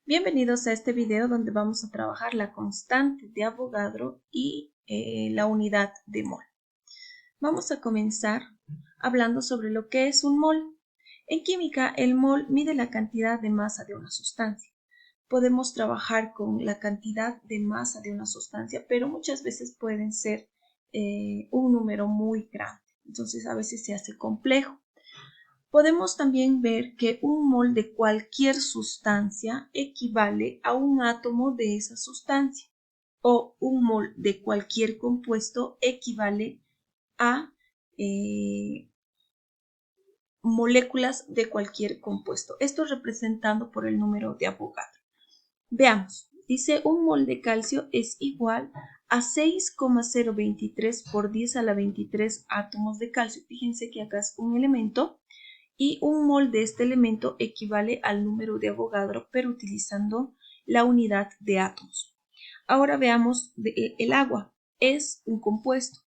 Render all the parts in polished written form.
Bienvenidos a este video donde vamos a trabajar la constante de Avogadro y la unidad de mol. Vamos a comenzar hablando sobre lo que es un mol. En química, el mol mide la cantidad de masa de una sustancia. Podemos trabajar con la cantidad de masa de una sustancia, pero muchas veces pueden ser un número muy grande. Entonces a veces se hace complejo. Podemos también ver que un mol de cualquier sustancia equivale a un átomo de esa sustancia, o un mol de cualquier compuesto equivale a moléculas de cualquier compuesto. Esto representado por el número de Avogadro. Veamos, dice un mol de calcio es igual a 6,023 por 10 a la 23 átomos de calcio. Fíjense que acá es un elemento. Y un mol de este elemento equivale al número de Avogadro, pero utilizando la unidad de átomos. Ahora veamos el agua. Es un compuesto.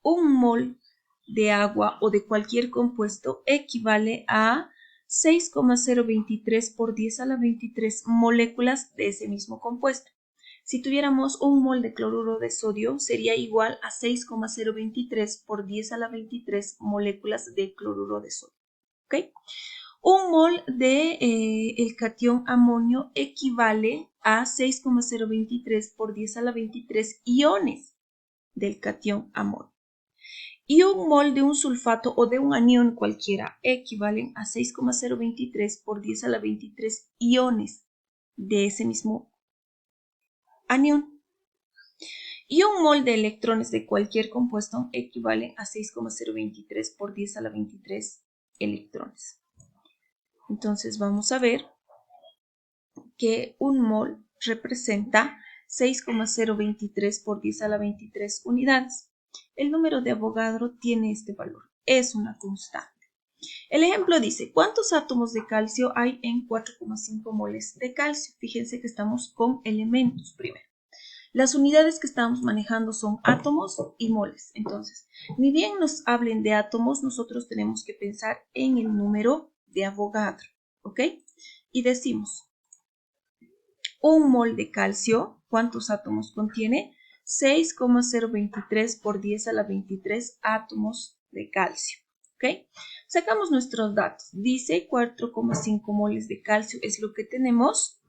Un mol de agua o de cualquier compuesto equivale a 6,023 por 10 a la 23 moléculas de ese mismo compuesto. Si tuviéramos un mol de cloruro de sodio, sería igual a 6,023 por 10 a la 23 moléculas de cloruro de sodio. ¿Okay? Un mol de el catión amonio equivale a 6,023 por 10 a la 23 iones del catión amonio. Y un mol de un sulfato o de un anión cualquiera equivalen a 6,023 por 10 a la 23 iones de ese mismo anión. Y un mol de electrones de cualquier compuesto equivale a 6,023 por 10 a la 23 electrones. Entonces vamos a ver que un mol representa 6,023 por 10 a la 23 unidades. El número de Avogadro tiene este valor, es una constante. El ejemplo dice, ¿cuántos átomos de calcio hay en 4,5 moles de calcio? Fíjense que estamos con elementos primero. Las unidades que estamos manejando son átomos y moles. Entonces, ni bien nos hablen de átomos, nosotros tenemos que pensar en el número de Avogadro. ¿Ok? Y decimos, un mol de calcio, ¿cuántos átomos contiene? 6,023 por 10 a la 23 átomos de calcio. ¿Ok? Sacamos nuestros datos. Dice 4,5 moles de calcio es lo que tenemos.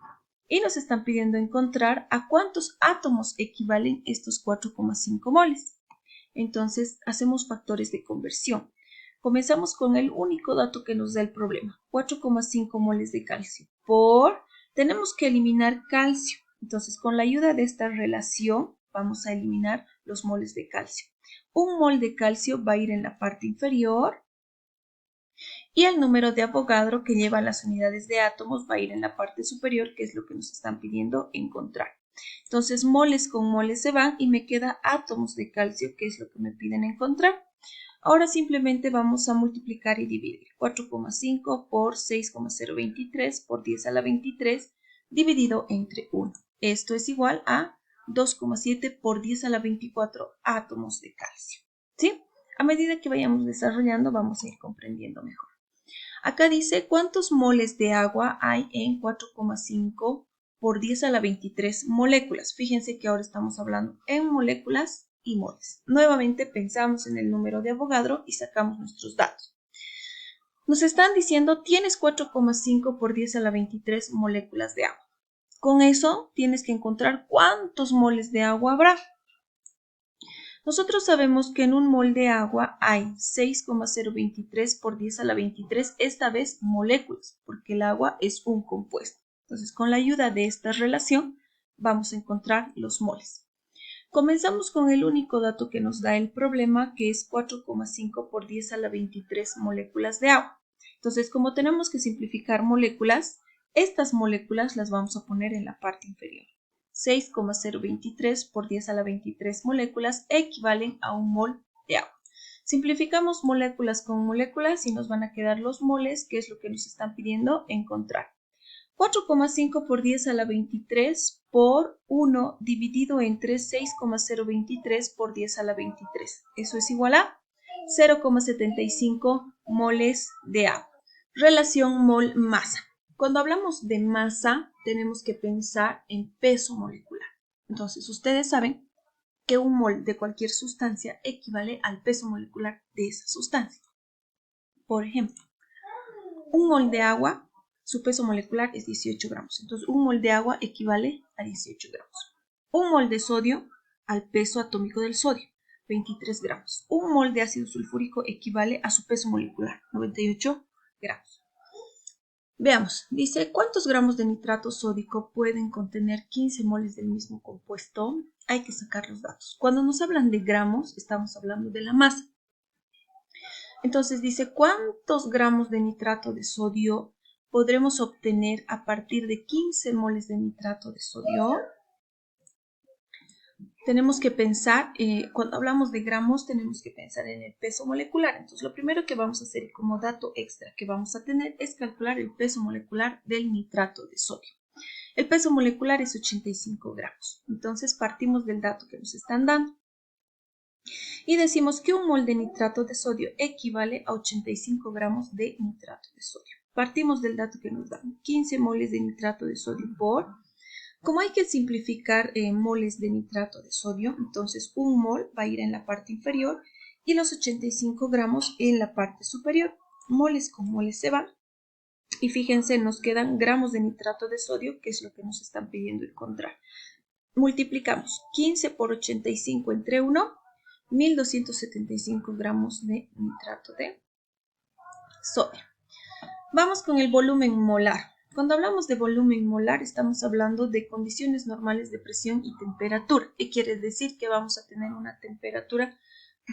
Y nos están pidiendo encontrar a cuántos átomos equivalen estos 4,5 moles. Entonces, hacemos factores de conversión. Comenzamos con el único dato que nos da el problema, 4,5 moles de calcio tenemos que eliminar calcio. Entonces, con la ayuda de esta relación, vamos a eliminar los moles de calcio. Un mol de calcio va a ir en la parte inferior y el número de Avogadro que lleva las unidades de átomos va a ir en la parte superior, que es lo que nos están pidiendo encontrar. Entonces, moles con moles se van y me queda átomos de calcio, que es lo que me piden encontrar. Ahora simplemente vamos a multiplicar y dividir. 4,5 por 6,023 por 10 a la 23 dividido entre 1. Esto es igual a 2,7 por 10 a la 24 átomos de calcio. ¿Sí? A medida que vayamos desarrollando vamos a ir comprendiendo mejor. Acá dice cuántos moles de agua hay en 4,5 por 10 a la 23 moléculas. Fíjense que ahora estamos hablando en moléculas y moles. Nuevamente pensamos en el número de Avogadro y sacamos nuestros datos. Nos están diciendo tienes 4,5 por 10 a la 23 moléculas de agua. Con eso tienes que encontrar cuántos moles de agua habrá. Nosotros sabemos que en un mol de agua hay 6,023 por 10 a la 23, esta vez moléculas, porque el agua es un compuesto. Entonces, con la ayuda de esta relación, vamos a encontrar los moles. Comenzamos con el único dato que nos da el problema, que es 4,5 por 10 a la 23 moléculas de agua. Entonces, como tenemos que simplificar moléculas, estas moléculas las vamos a poner en la parte inferior. 6,023 por 10 a la 23 moléculas equivalen a un mol de agua. Simplificamos moléculas con moléculas y nos van a quedar los moles, que es lo que nos están pidiendo encontrar. 4,5 por 10 a la 23 por 1 dividido entre 6,023 por 10 a la 23. Eso es igual a 0,75 moles de agua. Relación mol-masa. Cuando hablamos de masa, tenemos que pensar en peso molecular. Entonces, ustedes saben que un mol de cualquier sustancia equivale al peso molecular de esa sustancia. Por ejemplo, un mol de agua, su peso molecular es 18 gramos. Entonces, un mol de agua equivale a 18 gramos. Un mol de sodio al peso atómico del sodio, 23 gramos. Un mol de ácido sulfúrico equivale a su peso molecular, 98 gramos. Veamos, dice, ¿cuántos gramos de nitrato sódico pueden contener 15 moles del mismo compuesto? Hay que sacar los datos. Cuando nos hablan de gramos, estamos hablando de la masa. Entonces dice, ¿cuántos gramos de nitrato de sodio podremos obtener a partir de 15 moles de nitrato de sodio? Tenemos que pensar, cuando hablamos de gramos, tenemos que pensar en el peso molecular. Entonces, lo primero que vamos a hacer como dato extra que vamos a tener es calcular el peso molecular del nitrato de sodio. El peso molecular es 85 gramos. Entonces, partimos del dato que nos están dando. Y decimos que un mol de nitrato de sodio equivale a 85 gramos de nitrato de sodio. Partimos del dato que nos dan 15 moles de nitrato de sodio por... Como hay que simplificar moles de nitrato de sodio, entonces un mol va a ir en la parte inferior y los 85 gramos en la parte superior. Moles con moles se van. Y fíjense, nos quedan gramos de nitrato de sodio, que es lo que nos están pidiendo encontrar. Multiplicamos 15 por 85 entre 1, 1275 gramos de nitrato de sodio. Vamos con el volumen molar. Cuando hablamos de volumen molar, estamos hablando de condiciones normales de presión y temperatura. ¿Qué quiere decir? Que vamos a tener una temperatura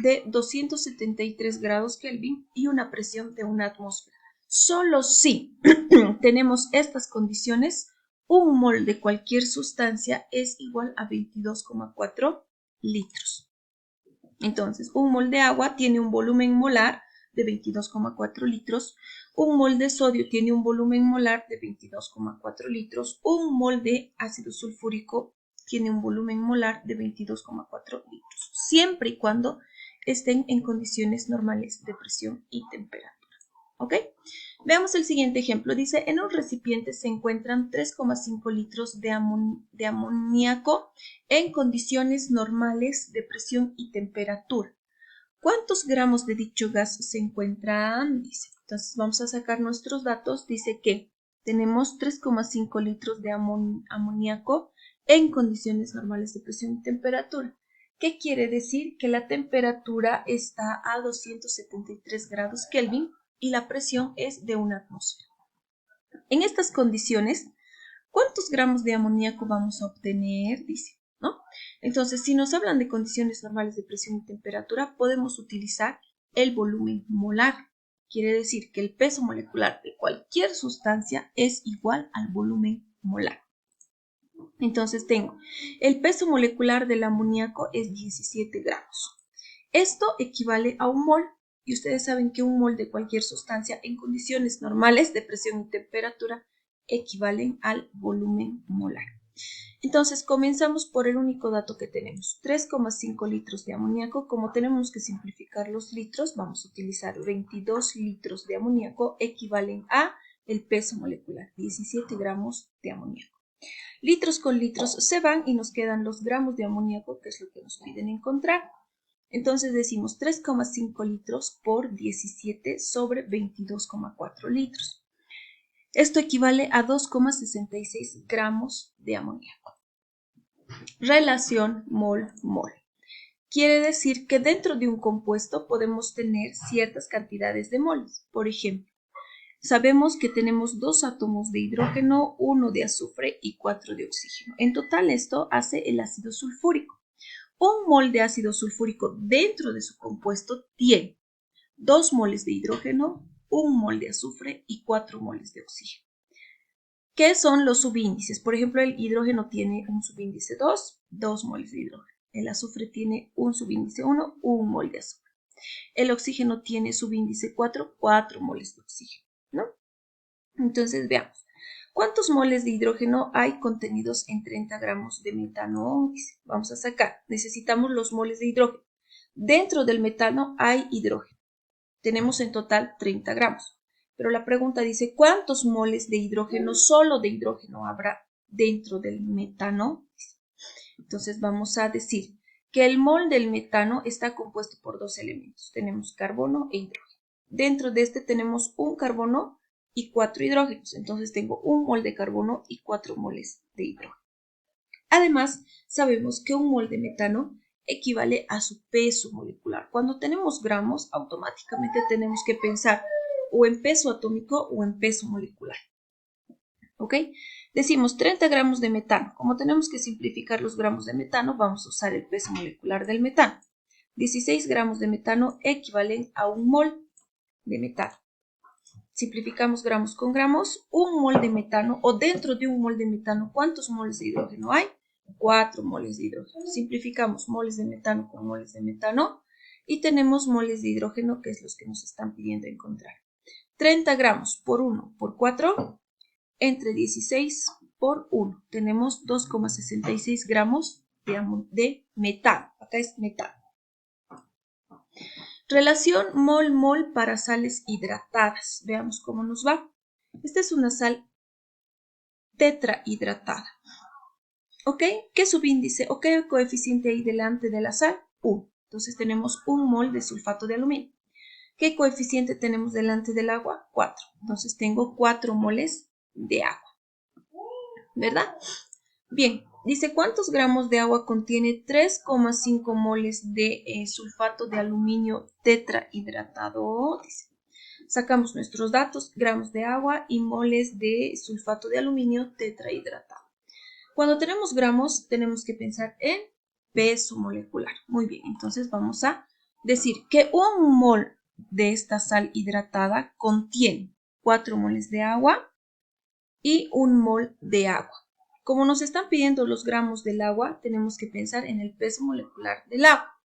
de 273 grados Kelvin y una presión de una atmósfera. Solo si tenemos estas condiciones, un mol de cualquier sustancia es igual a 22,4 litros. Entonces, un mol de agua tiene un volumen molar de 22,4 litros. Un mol de sodio tiene un volumen molar de 22,4 litros. Un mol de ácido sulfúrico tiene un volumen molar de 22,4 litros, siempre y cuando estén en condiciones normales de presión y temperatura. ¿Ok? Veamos el siguiente ejemplo. Dice, en un recipiente se encuentran 3,5 litros de amoníaco en condiciones normales de presión y temperatura. ¿Cuántos gramos de dicho gas se encuentran? Dice. Entonces vamos a sacar nuestros datos. Dice que tenemos 3,5 litros de amoníaco en condiciones normales de presión y temperatura. ¿Qué quiere decir? Que la temperatura está a 273 grados Kelvin y la presión es de una atmósfera. En estas condiciones, ¿cuántos gramos de amoníaco vamos a obtener? Dice, ¿no? Entonces, si nos hablan de condiciones normales de presión y temperatura, podemos utilizar el volumen molar. Quiere decir que el peso molecular de cualquier sustancia es igual al volumen molar. Entonces tengo, el peso molecular del amoníaco es 17 gramos. Esto equivale a un mol. Y ustedes saben que un mol de cualquier sustancia en condiciones normales de presión y temperatura equivalen al volumen molar. Entonces comenzamos por el único dato que tenemos, 3,5 litros de amoníaco. Como tenemos que simplificar los litros, vamos a utilizar 22 litros de amoníaco equivalen a el peso molecular, 17 gramos de amoníaco. Litros con litros se van y nos quedan los gramos de amoníaco, que es lo que nos piden encontrar. Entonces decimos 3,5 litros por 17 sobre 22,4 litros. Esto equivale a 2,66 gramos de amoníaco. Relación mol-mol. Quiere decir que dentro de un compuesto podemos tener ciertas cantidades de moles. Por ejemplo, sabemos que tenemos 2 átomos de hidrógeno, 1 de azufre y 4 de oxígeno. En total esto hace el ácido sulfúrico. Un mol de ácido sulfúrico dentro de su compuesto tiene 2 moles de hidrógeno, 1 mol de azufre y 4 moles de oxígeno. ¿Qué son los subíndices? Por ejemplo, el hidrógeno tiene un subíndice 2, 2 moles de hidrógeno. El azufre tiene un subíndice 1, 1 mol de azufre. El oxígeno tiene subíndice 4, 4 moles de oxígeno, ¿no? Entonces veamos. ¿Cuántos moles de hidrógeno hay contenidos en 30 gramos de metano? Vamos a sacar. Necesitamos los moles de hidrógeno. Dentro del metano hay hidrógeno. Tenemos en total 30 gramos. pero la pregunta dice, ¿cuántos moles de hidrógeno, solo de hidrógeno, habrá dentro del metano? Entonces vamos a decir que el mol del metano está compuesto por dos elementos. Tenemos carbono e hidrógeno. Dentro de este tenemos un carbono y 4 hidrógenos. Entonces tengo un mol de carbono y 4 moles de hidrógeno. Además, sabemos que un mol de metano equivale a su peso molecular. Cuando tenemos gramos, automáticamente tenemos que pensar o en peso atómico o en peso molecular. ¿Ok? Decimos 30 gramos de metano. Como tenemos que simplificar los gramos de metano, vamos a usar el peso molecular del metano. 16 gramos de metano equivalen a un mol de metano. Simplificamos gramos con gramos. Un mol de metano, o dentro de un mol de metano, ¿cuántos moles de hidrógeno hay? 4 moles de hidrógeno. Simplificamos moles de metano con moles de metano y tenemos moles de hidrógeno, que es los que nos están pidiendo encontrar. 30 gramos por 1 por 4, entre 16 por 1. Tenemos 2,66 gramos de metano. Acá es metano. Relación mol-mol para sales hidratadas. Veamos cómo nos va. Esta es una sal tetrahidratada. ¿Ok? ¿Qué subíndice o qué coeficiente hay delante de la sal? 1. Entonces tenemos un mol de sulfato de aluminio. ¿Qué coeficiente tenemos delante del agua? 4. Entonces tengo 4 moles de agua. ¿Verdad? Bien, dice ¿cuántos gramos de agua contiene 3,5 moles de sulfato de aluminio tetrahidratado? Dice. Sacamos nuestros datos, gramos de agua y moles de sulfato de aluminio tetrahidratado. Cuando tenemos gramos, tenemos que pensar en peso molecular. Muy bien, entonces vamos a decir que un mol de esta sal hidratada contiene 4 moles de agua y un mol de agua. Como nos están pidiendo los gramos del agua, tenemos que pensar en el peso molecular del agua.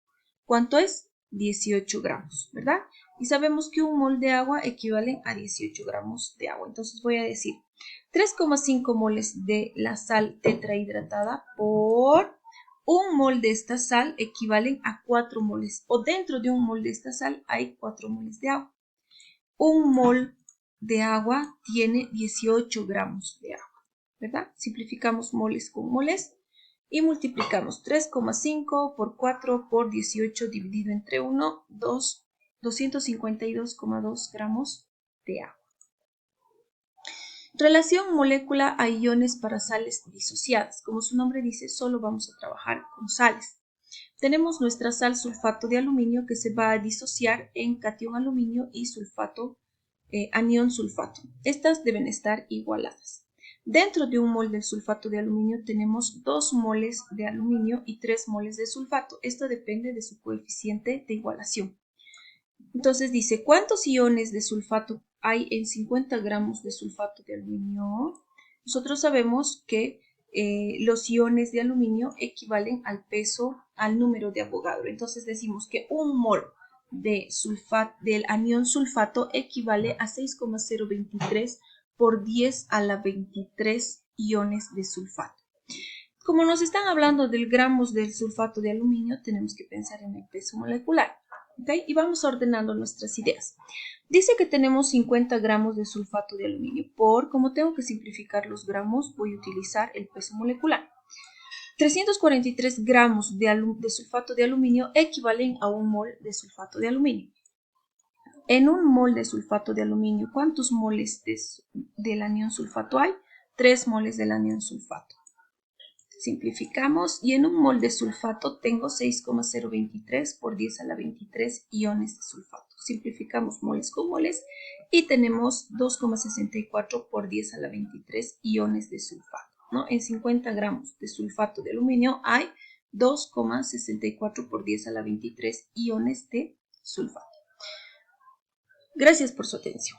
¿Cuánto es? 18 gramos, ¿verdad? Y sabemos que un mol de agua equivale a 18 gramos de agua. Entonces voy a decir 3,5 moles de la sal tetrahidratada por un mol de esta sal equivalen a 4 moles. O dentro de un mol de esta sal hay 4 moles de agua. Un mol de agua tiene 18 gramos de agua, ¿verdad? Simplificamos moles con moles y multiplicamos 3,5 por 4 por 18 dividido entre 1, 252,2 gramos de agua. Relación molécula a iones para sales disociadas. Como su nombre dice, solo vamos a trabajar con sales. Tenemos nuestra sal sulfato de aluminio que se va a disociar en catión aluminio y sulfato, anión sulfato. Estas deben estar igualadas. Dentro de un mol del sulfato de aluminio tenemos 2 moles de aluminio y 3 moles de sulfato. Esto depende de su coeficiente de igualación. Entonces dice, ¿cuántos iones de sulfato hay en 50 gramos de sulfato de aluminio? Nosotros sabemos que los iones de aluminio equivalen al peso, al número de Avogadro. Entonces decimos que un mol del anión sulfato equivale a 6,023 por 10 a la 23 iones de sulfato. Como nos están hablando del gramos del sulfato de aluminio, tenemos que pensar en el peso molecular. ¿Okay? Y vamos ordenando nuestras ideas. Dice que tenemos 50 gramos de sulfato de aluminio. Como tengo que simplificar los gramos, voy a utilizar el peso molecular. 343 gramos de sulfato de aluminio equivalen a un mol de sulfato de aluminio. En un mol de sulfato de aluminio, ¿cuántos moles del anión sulfato hay? 3 moles del anión sulfato. Simplificamos y en un mol de sulfato tengo 6,023 por 10 a la 23 iones de sulfato. Simplificamos moles con moles y tenemos 2,64 por 10 a la 23 iones de sulfato, ¿no? En 50 gramos de sulfato de aluminio hay 2,64 por 10 a la 23 iones de sulfato. Gracias por su atención.